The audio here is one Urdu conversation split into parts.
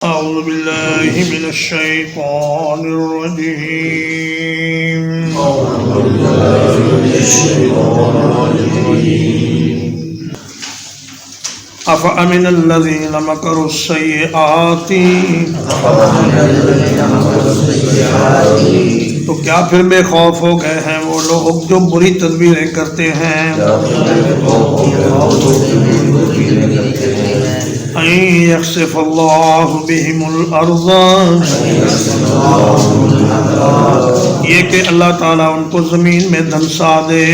أعوذ بالله من الشيطان الرجيم أفأمن الذين مكروا السيئات تو کیا پھر بے خوف ہو گئے ہیں وہ لوگ جو بری تدبیریں کرتے ہیں ان یخسف اللہ بہم الارض یہ کہ اللہ تعالیٰ ان کو زمین میں دھنسا دے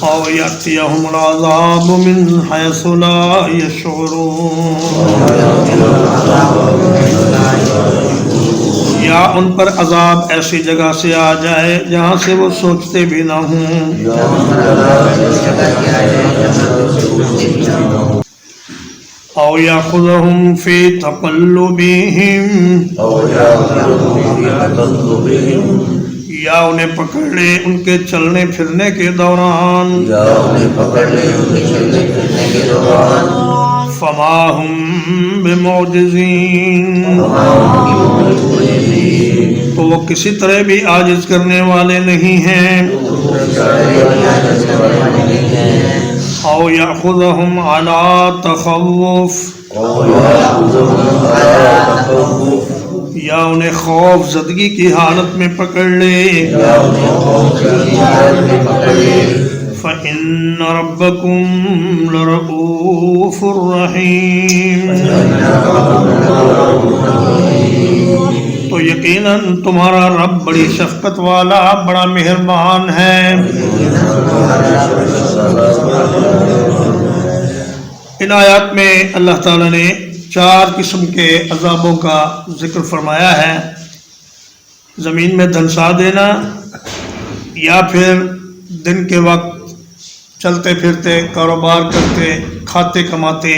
او یاتیہم العذاب من حیث لا یشعرون یا ان پر عذاب ایسی جگہ سے آ جائے جہاں سے وہ سوچتے بھی نہ ہوں او یاخذہم فی تقلبہم یا انہیں پکڑ لے ان کے چلنے پھرنے کے دوران فما ہم بمعجزین تو وہ کسی طرح بھی عاجز کرنے والے نہیں ہیں او یاخذہم علی تخوف یا انہیں خوف زدگی کی حالت میں پکڑ لے فَإِنَّ رَبَّكُمْ لَرَؤُوفٌ رَحِيمٌ تو یقیناً تمہارا رب بڑی شفقت والا بڑا مہربان ہے ان آیات میں اللہ تعالیٰ نے 4 قسم کے عذابوں کا ذکر فرمایا ہے زمین میں دھنسا دینا یا پھر دن کے وقت چلتے پھرتے کاروبار کرتے کھاتے کماتے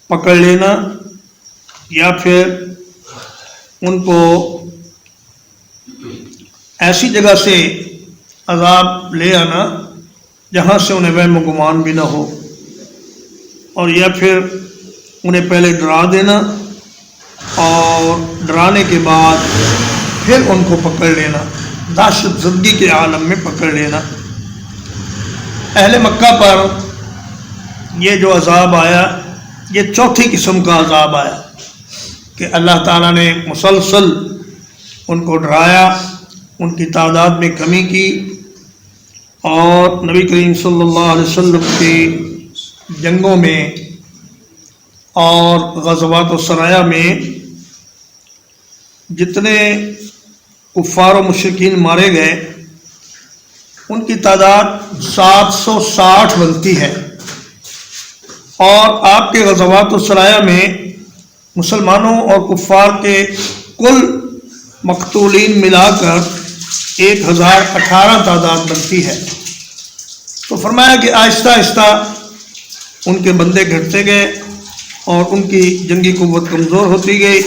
پکڑ لینا یا پھر ان کو ایسی جگہ سے عذاب لے آنا جہاں سے انہیں وہم و گمان بھی نہ ہو اور یا پھر انہیں پہلے ڈرا دینا اور ڈرانے کے بعد پھر ان کو پکڑ لینا دہشت زدگی کے عالم میں پکڑ لینا اہل مکہ پر یہ جو عذاب آیا یہ 4تھی قسم کا عذاب آیا کہ اللہ تعالیٰ نے مسلسل ان کو ڈرایا ان کی تعداد میں کمی کی اور نبی کریم صلی اللہ علیہ وسلم کی جنگوں میں اور غزوات و سرایہ میں جتنے کفار و مشرکین مارے گئے ان کی تعداد 760 بنتی ہے اور آپ کے غزوات و سرایہ میں مسلمانوں اور کفار کے کل مقتولین ملا کر 1018 تعداد بنتی ہے تو فرمایا کہ آہستہ آہستہ ان کے بندے گھٹتے گئے اور ان کی جنگی قوت کمزور ہوتی گئی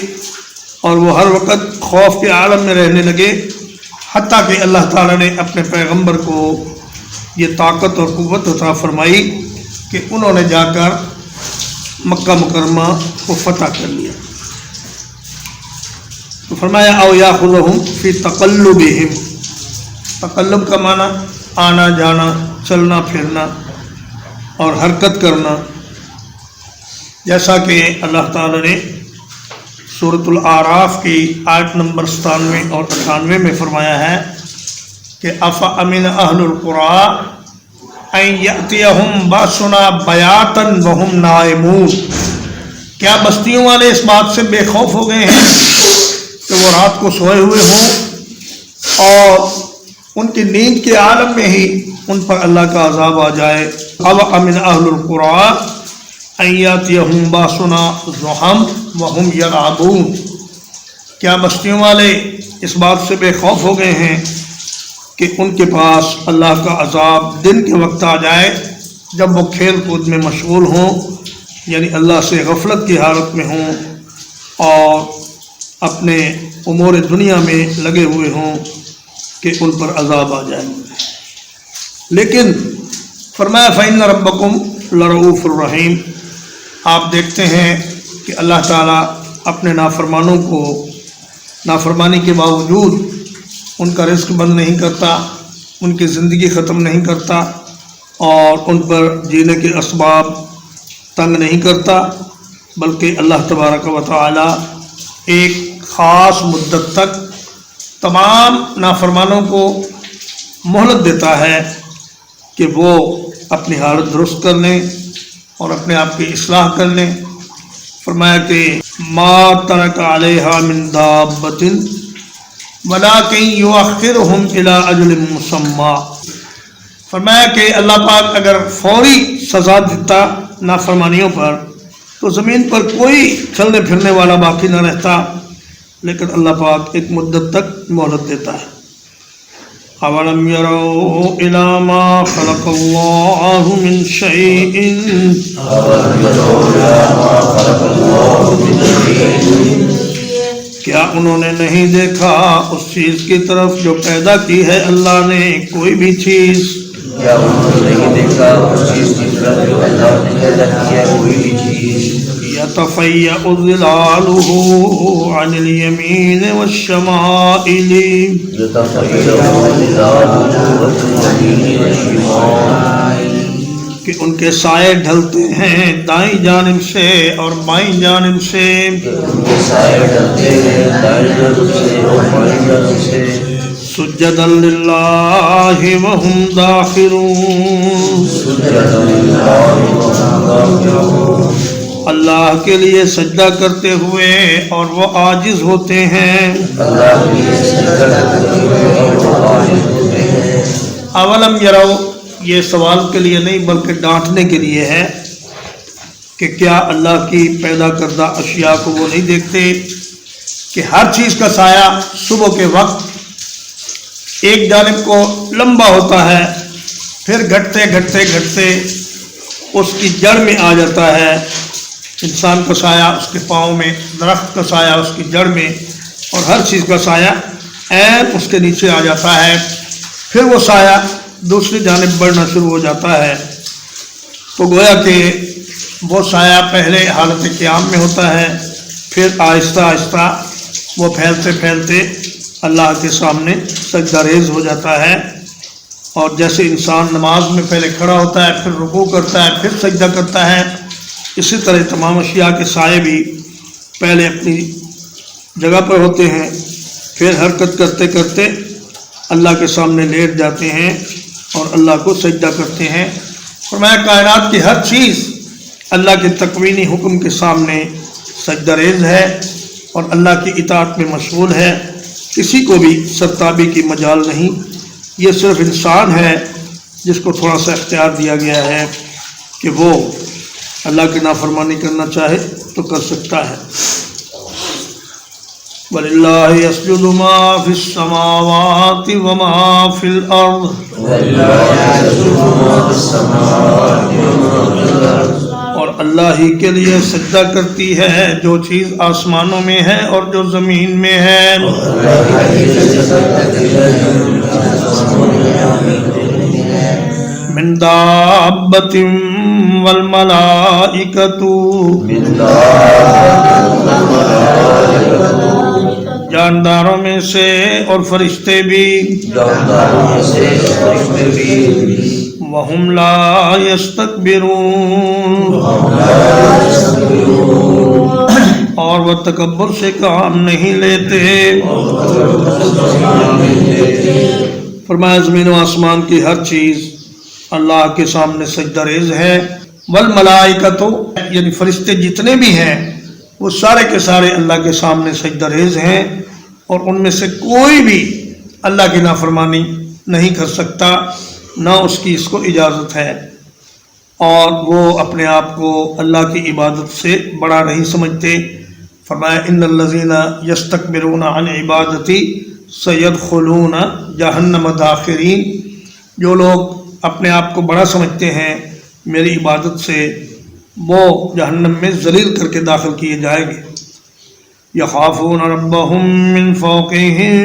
اور وہ ہر وقت خوف کے عالم میں رہنے لگے حتیٰ کہ اللہ تعالیٰ نے اپنے پیغمبر کو یہ طاقت اور قوت عطا فرمائی کہ انہوں نے جا کر مکہ مکرمہ کو فتح کر لیا تو فرمایا او یاخذہم فی تقلبہم تقلب کا معنی آنا جانا چلنا پھرنا اور حرکت کرنا جیسا کہ اللہ تعالیٰ نے سورۃ الاعراف کی آیت نمبر 97 اور 98 میں فرمایا ہے کہ افامن اہل القریٰ ان یأتیہم باسنا بیاتا وہم نائمون کیا بستیوں والے اس بات سے بے خوف ہو گئے ہیں کہ وہ رات کو سوئے ہوئے ہوں اور ان کی نیند کے عالم میں ہی ان پر اللہ کا عذاب آ جائے افامن اہل القریٰ ان یاتیہم باسنا ضحی وہم یلعبون کیا بستیوں والے اس بات سے بے خوف ہو گئے ہیں کہ ان کے پاس اللہ کا عذاب دن کے وقت آ جائے جب وہ کھیل کود میں مشغول ہوں یعنی اللہ سے غفلت کی حالت میں ہوں اور اپنے امور دنیا میں لگے ہوئے ہوں کہ ان پر عذاب آ جائے لیکن فرمایا فَإِنَّ رَبَّكُمْ لَرَؤُوفٌ رَحِيمٌ آپ دیکھتے ہیں کہ اللہ تعالیٰ اپنے نافرمانوں کو نافرمانی کے باوجود ان کا رزق بند نہیں کرتا، ان کی زندگی ختم نہیں کرتا اور ان پر جینے کے اسباب تنگ نہیں کرتا، بلکہ اللہ تبارک و تعالیٰ ایک خاص مدت تک تمام نافرمانوں کو مہلت دیتا ہے کہ وہ اپنی حالت درست کر لیں اور اپنے آپ کی اصلاح کر لیں۔ فرمایا کہ ما ترک علیہا من دابۃ ولکن یؤخرہم الی اجل مسمی۔ فرمایا کہ اللہ پاک اگر فوری سزا دیتا نافرمانیوں پر تو زمین پر کوئی چلنے پھرنے والا باقی نہ رہتا، لیکن اللہ پاک ایک مدت تک مہلت دیتا ہے۔ اولم یروا الی ما خلق اللہ من شیء، کیا انہوں نے نہیں دیکھا اس چیز کی طرف جو پیدا کی ہے اللہ نے کوئی بھی چیز؟ کیا انہوں نے نہیں دیکھا اس چیز کی طرف جو اللہ نے پیدا کی ہے کوئی بھی چیز؟ یتفیأ ظلالہ عن الیمین والشمائل، کہ ان کے سائے ڈھلتے ہیں دائیں جانب سے اور بائیں جانب سے، سجدا للہ وہم داخرون، اللہ کے لیے سجدہ کرتے ہوئے اور وہ عاجز ہوتے ہیں۔ اولم یرو، یہ سوال کے لیے نہیں بلکہ ڈانٹنے کے لیے ہے کہ کیا اللہ کی پیدا کردہ اشیاء کو وہ نہیں دیکھتے کہ ہر چیز کا سایہ صبح کے وقت ایک جانب کو لمبا ہوتا ہے، پھر گھٹتے گھٹتے گھٹتے اس کی جڑ میں آ جاتا ہے، انسان کا سایہ اس کے پاؤں میں، درخت کا سایہ اس کی جڑ میں، اور ہر چیز کا سایہ عین اس کے نیچے آ جاتا ہے، پھر وہ سایہ دوسری جانب بڑھنا شروع ہو جاتا ہے۔ تو گویا کہ وہ سایہ پہلے حالت قیام میں ہوتا ہے، پھر آہستہ آہستہ وہ پھیلتے پھیلتے اللہ کے سامنے سجدہ ریز ہو جاتا ہے، اور جیسے انسان نماز میں پہلے کھڑا ہوتا ہے، پھر رکوع کرتا ہے، پھر سجدہ کرتا ہے، اسی طرح تمام اشیاء کے سائے بھی پہلے اپنی جگہ پر ہوتے ہیں، پھر حرکت کرتے کرتے اللہ کے سامنے لیٹ جاتے ہیں اور اللہ کو سجدہ کرتے ہیں۔ فرمایا کائنات کی ہر چیز اللہ کے تکوینی حکم کے سامنے سجدہ ریز ہے اور اللہ کی اطاعت میں مشغول ہے، کسی کو بھی سرتابی کی مجال نہیں۔ یہ صرف انسان ہے جس کو تھوڑا سا اختیار دیا گیا ہے کہ وہ اللہ کی نافرمانی کرنا چاہے تو کر سکتا ہے۔ وَلِلَّهِ يَسْجُدُ مَا فِي السَّمَاوَاتِ وَمَا فِي الْأَرْضِ، اور اللہ ہی کے لیے سجدہ کرتی ہے جو چیز آسمانوں میں ہے اور جو زمین میں ہے۔ من دابۃ والملائکۃ، جانداروں میں سے اور فرشتے بھی، وَهُمْ لَا يَسْتَكْبِرُونَ، اور وہ تکبر سے کام نہیں لیتے۔ فرمایا زمین و آسمان کی ہر چیز اللہ کے سامنے سجدہ ریز ہے۔ والملائکۃ، یعنی فرشتے جتنے بھی ہیں وہ سارے کے سارے اللہ کے سامنے سجدہ ریز ہیں، اور ان میں سے کوئی بھی اللہ کی نافرمانی نہیں کر سکتا، نہ اس کی اس کو اجازت ہے، اور وہ اپنے آپ کو اللہ کی عبادت سے بڑا نہیں سمجھتے۔ فرمایا ان الذین یستکبرون عن عبادتی سیدخلون جہنم داخرین، جو لوگ اپنے آپ کو بڑا سمجھتے ہیں میری عبادت سے، وہ جہنم میں ذلیل کر کے داخل کیے جائیں گے۔ یخافون ربہم من فوقہم،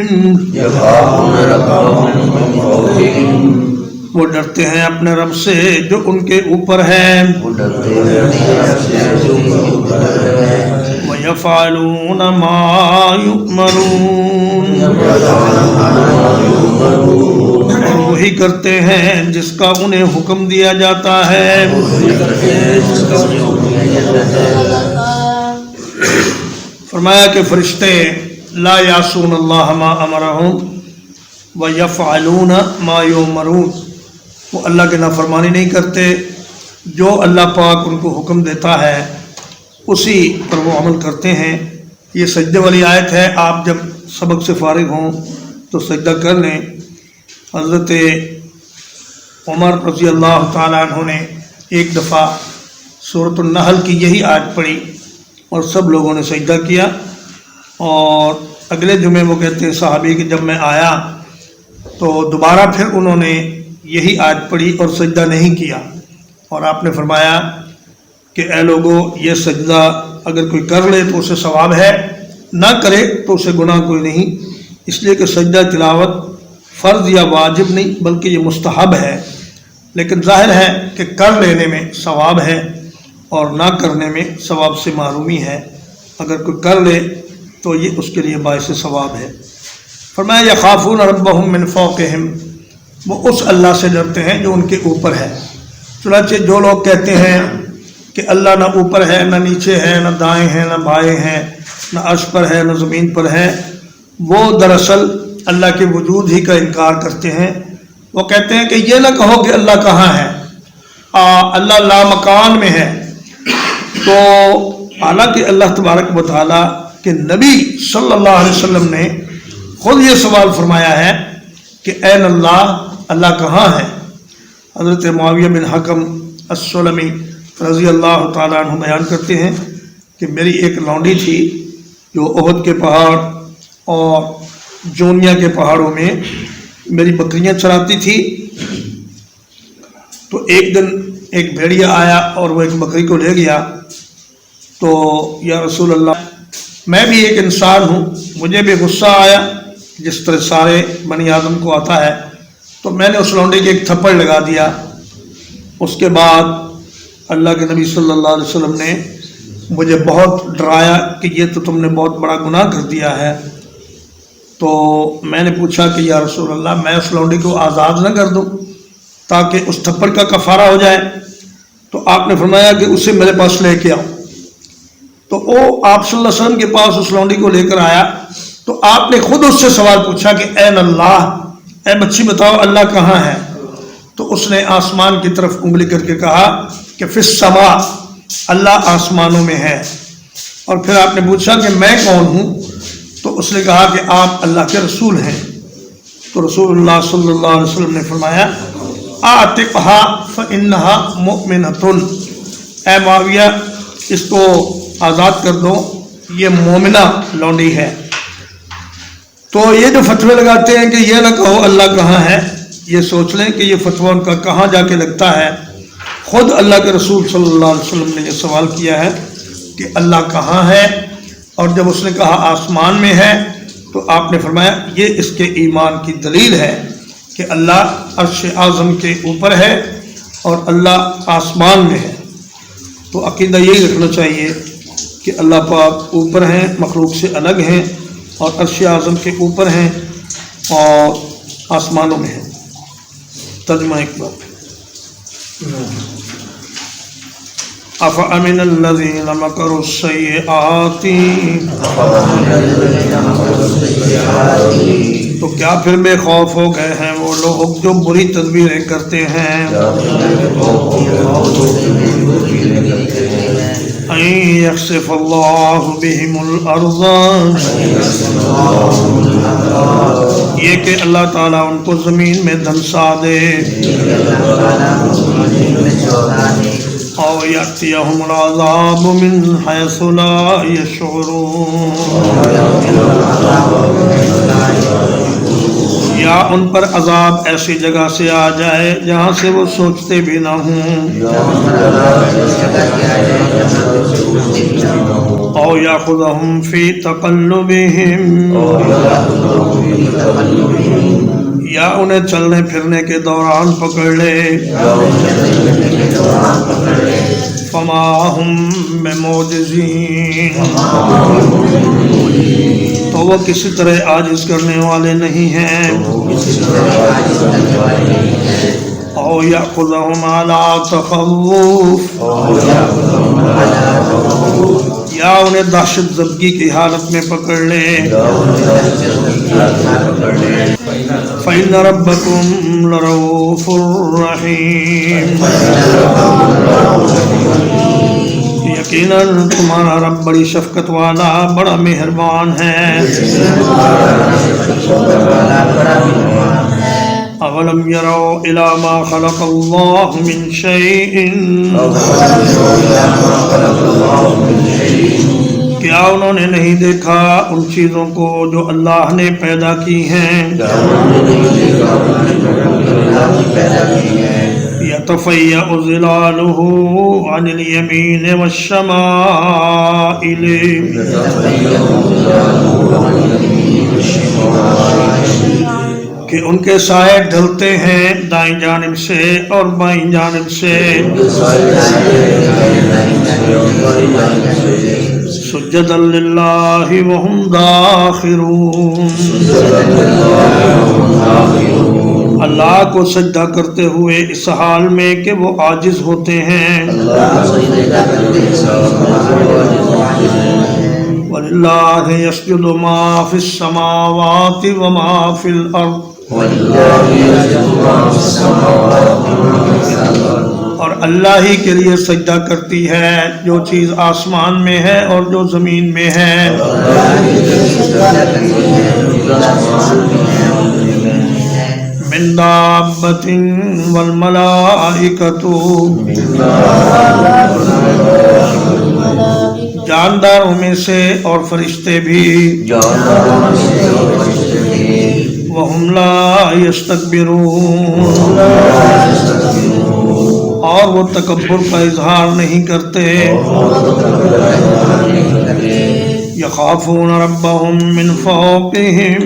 وہ ڈرتے ہیں اپنے رب سے جو ان کے اوپر ہے وہ ڈرتے ہیں اپنے رب سے جو ان کے اوپر ہے وَيَفْعَلُونَ مَا يُؤْمَرُونَ اور وہی کرتے ہیں جس کا انہیں حکم دیا جاتا ہے فرمایا کہ فرشتے لا یعصون اللہ ما امرہم وَيَفْعَلُونَ مَا يُؤْمَرُونَ وہ اللہ کی نافرمانی نہیں کرتے، جو اللہ پاک ان کو حکم دیتا ہے اسی پر وہ عمل کرتے ہیں۔ یہ سجدے والی آیت ہے، آپ جب سبق سے فارغ ہوں تو سجدہ کر لیں۔ حضرت عمر رضی اللہ تعالیٰ عنہ نے ایک دفعہ سورۃ النحل کی یہی آیت پڑھی اور سب لوگوں نے سجدہ کیا، اور اگلے جمعے وہ کہتے ہیں صحابی کہ جب میں آیا تو دوبارہ پھر انہوں نے یہی آیت پڑھی اور سجدہ نہیں کیا، اور آپ نے فرمایا کہ اے لوگو یہ سجدہ اگر کوئی کر لے تو اسے ثواب ہے، نہ کرے تو اسے گناہ کوئی نہیں، اس لیے کہ سجدہ تلاوت فرض یا واجب نہیں بلکہ یہ مستحب ہے، لیکن ظاہر ہے کہ کر لینے میں ثواب ہے اور نہ کرنے میں ثواب سے محرومی ہے۔ اگر کوئی کر لے تو یہ اس کے لیے باعث ثواب ہے۔ فرمایا یخافون ربہم من فوقہم، وہ اس اللہ سے ڈرتے ہیں جو ان کے اوپر ہے۔ چنانچہ جو لوگ کہتے ہیں کہ اللہ نہ اوپر ہے نہ نیچے ہے نہ دائیں ہیں نہ بائیں ہیں نہ عرش پر ہے نہ زمین پر ہے، وہ دراصل اللہ کے وجود ہی کا انکار کرتے ہیں۔ وہ کہتے ہیں کہ یہ نہ کہو کہ اللہ کہاں ہے، اللہ لامکان میں ہے۔ تو حالانکہ اللہ تبارک و تعالیٰ کے نبی صلی اللہ علیہ وسلم نے خود یہ سوال فرمایا ہے کہ این اللہ، اللہ کہاں ہے۔ حضرت معاویہ بن حکم السلمی رضی اللہ تعالیٰ عنہ بیان کرتے ہیں کہ میری ایک لونڈی تھی جو احد کے پہاڑ اور جونیا کے پہاڑوں میں میری بکریاں چراتی تھی۔ تو ایک دن ایک بھیڑیا آیا اور وہ ایک بکری کو لے گیا، تو یا رسول اللہ میں بھی ایک انسان ہوں، مجھے بھی غصہ آیا جس طرح سارے بنی آدم کو آتا ہے، تو میں نے اس لونڈے کے ایک تھپڑ لگا دیا۔ اس کے بعد اللہ کے نبی صلی اللہ علیہ وسلم نے مجھے بہت ڈرایا کہ یہ تو تم نے بہت بڑا گناہ کر دیا ہے۔ تو میں نے پوچھا کہ یا رسول اللہ میں اس لونڈی کو آزاد نہ کر دوں تاکہ اس تھپڑ کا کفارہ ہو جائے؟ تو آپ نے فرمایا کہ اسے میرے پاس لے کے آؤ۔ تو وہ آپ صلی اللہ علیہ وسلم کے پاس اس لونڈی کو لے کر آیا، تو آپ نے خود اس سے سوال پوچھا کہ این اللہ، اے بچی بتاؤ اللہ کہاں ہے؟ تو اس نے آسمان کی طرف انگلی کر کے کہا کہ فی السماء، اللہ آسمانوں میں ہے۔ اور پھر آپ نے پوچھا کہ میں کون ہوں؟ تو اس نے کہا کہ آپ اللہ کے رسول ہیں۔ تو رسول اللہ صلی اللہ علیہ وسلم نے فرمایا اعتقھا فانھا مؤمنۃ، اے معاویہ اس کو آزاد کر دو، یہ مومنہ لونڈی ہے۔ تو یہ جو فتوے لگاتے ہیں کہ یہ نہ کہو اللہ کہاں ہے، یہ سوچ لیں کہ یہ فتویٰ ان کا کہاں جا کے لگتا ہے۔ خود اللہ کے رسول صلی اللہ علیہ وسلم نے یہ سوال کیا ہے کہ اللہ کہاں ہے، اور جب اس نے کہا آسمان میں ہے تو آپ نے فرمایا یہ اس کے ایمان کی دلیل ہے کہ اللہ عرش اعظم کے اوپر ہے اور اللہ آسمان میں ہے۔ تو عقیدہ یہی رکھنا چاہیے کہ اللہ پاک اوپر ہیں، مخلوق سے الگ ہیں، اور عرش اعظم کے اوپر ہیں اور آسمانوں میں ہیں۔ ترجمہ ایک بار افامن الذین مکروا السیئات، تو کیا پھر بے خوف ہو گئے ہیں وہ لوگ جو بری تدبیریں کرتے ہیں؟ ان یخسف اللہ بہم الارض، یہ کہ اللہ تعالیٰ ان کو زمین میں دھنسا دے، او یاتیہم العذاب من حیث لا یشعرون، یا ان پر عذاب ایسی جگہ سے آ جائے جہاں سے وہ سوچتے بھی نہ ہوں، او یاخذہم فی تقلبہم، یا انہیں چلنے پھرنے کے دوران پکڑ لے فما ہم بمعجزین تو وہ کسی طرح عاجز کرنے والے نہیں ہیں او یأخذہم علی تخوف یا انہیں دہشت زدگی کی حالت میں پکڑ لے فإن ربکم لرؤوف رحیم یقیناً تمہارا رب بڑی شفقت والا بڑا مہربان ہے اولم یروا الی ما خلق اللہ من شیء کیا انہوں نے نہیں دیکھا ان چیزوں کو جو اللہ نے پیدا کی ہیں یتفیأ ظلالہ عن الیمین والشمائل کہ ان کے سائے ڈھلتے ہیں دائیں جانب سے اور بائیں جانب سے سجدا للہ وہم داخرون اللہ کو سجدہ کرتے ہوئے اس حال میں کہ وہ عاجز ہوتے ہیں وَلِلَّهِ يَسْجُدُ مَا فِي السَّمَاوَاتِ وَمَا فِي الْأَرْضِ اور اللہ ہی کے لیے سجدہ کرتی ہے جو چیز آسمان میں ہے اور جو زمین میں ہے من دابۃ والملائکۃ جانداروں میں سے اور فرشتے بھی وَهُمْ لَا يَسْتَكْبِرُونَ اور وہ تکبر کا اظہار نہیں کرتے يَخَافُونَ رَبَّهُمْ مِنْ فَوْقِهِمْ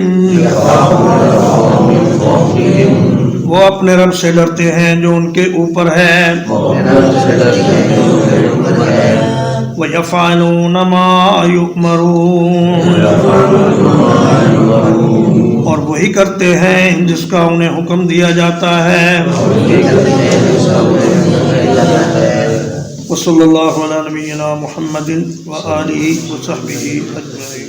وہ اپنے رب سے ڈرتے ہیں جو ان کے اوپر ہے وَيَفْعَلُونَ مَا يُؤْمَرُونَ اور وہی کرتے ہیں جس کا انہیں حکم دیا جاتا ہے وصلی اللہ علی نبینا محمد وآلہ وصحبہ اجمعین.